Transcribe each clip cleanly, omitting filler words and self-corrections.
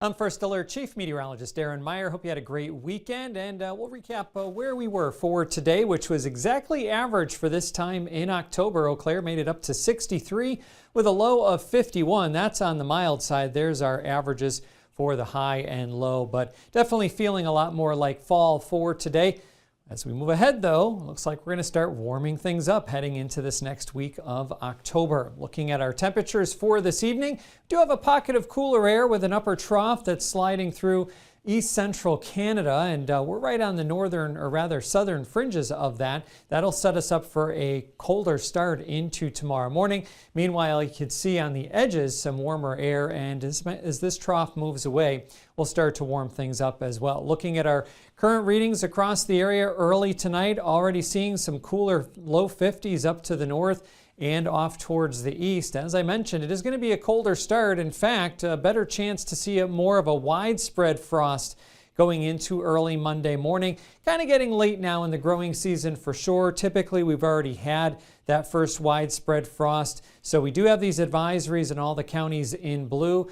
I'm First Alert Chief Meteorologist Aaron Meyer. Hope you had a great weekend, and we'll recap where we were for today, which was exactly average for this time in October. Eau Claire made it up to 63 with a low of 51. That's on the mild side. There's our averages for the high and low, but definitely feeling a lot more like fall for today. As we move ahead, though, looks like we're going to start warming things up heading into this next week of October. Looking at our temperatures for this evening, we do have a pocket of cooler air with an upper trough that's sliding through east central Canada, and we're right on the northern, or rather southern fringes of that. That'll set us up for a colder start into tomorrow morning. Meanwhile, you can see on the edges some warmer air, and as this trough moves away, we'll start to warm things up as well. Looking at our current readings across the area early tonight, already seeing some cooler low 50s up to the north and off towards the east. As I mentioned, it is going to be a colder start. In fact, a better chance to see more of a widespread frost going into early Monday morning. Kind of getting late now in the growing season for sure. Typically, we've already had that first widespread frost. So we do have these advisories in all the counties in blue.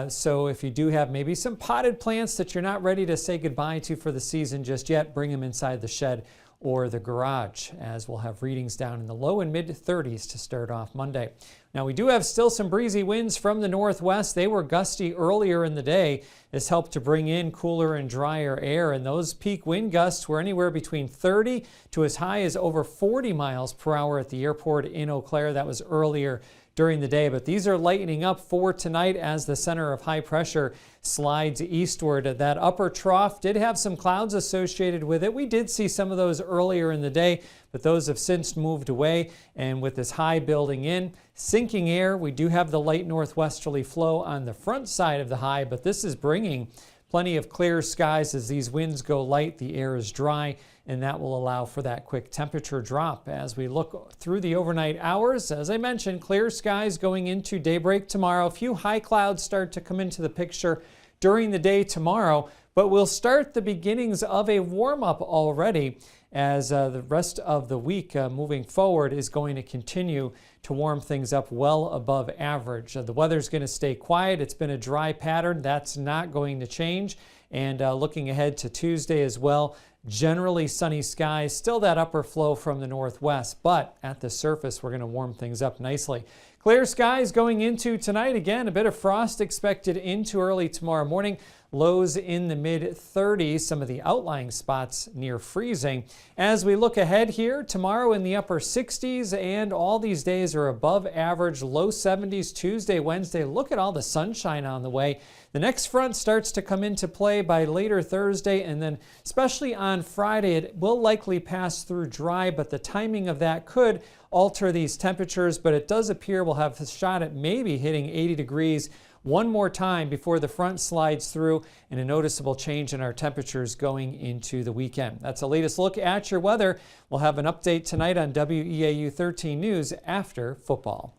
So if you do have maybe some potted plants that you're not ready to say goodbye to for the season just yet, bring them inside the shed or the garage, as we'll have readings down in the low and mid 30s to start off Monday. Now, we do have still some breezy winds from the northwest. They were gusty earlier in the day. This helped to bring in cooler and drier air, and those peak wind gusts were anywhere between 30 to as high as over 40 miles per hour at the airport in Eau Claire. That was earlier during the day, but these are lightening up for tonight as the center of high pressure slides eastward. That upper trough did have some clouds associated with it. We did see some of those earlier in the day, but those have since moved away, and with this high building in, sinking air, we do have the light northwesterly flow on the front side of the high, but this is bringing plenty of clear skies. As these winds go light, the air is dry, and that will allow for that quick temperature drop. As we look through the overnight hours, as I mentioned, clear skies going into daybreak tomorrow. A few high clouds start to come into the picture during the day tomorrow, but we'll start the beginnings of a warm-up already, as the rest of the week moving forward is going to continue to warm things up well above average. The weather's going to stay quiet. It's been a dry pattern. That's not going to change. And looking ahead to Tuesday as well, generally sunny skies, still that upper flow from the northwest, but at the surface, we're going to warm things up nicely. Clear skies going into tonight. Again, a bit of frost expected into early tomorrow morning. Lows in the mid-30s, some of the outlying spots near freezing. As we look ahead here, tomorrow in the upper 60s, and all these days are above average, low 70s Tuesday, Wednesday. Look at all the sunshine on the way. The next front starts to come into play by later Thursday, and then especially on Friday, it will likely pass through dry, but the timing of that could alter these temperatures, but it does appear we'll have a shot at maybe hitting 80 degrees one more time before the front slides through, and a noticeable change in our temperatures going into the weekend. That's the latest look at your weather. We'll have an update tonight on WEAU 13 News after football.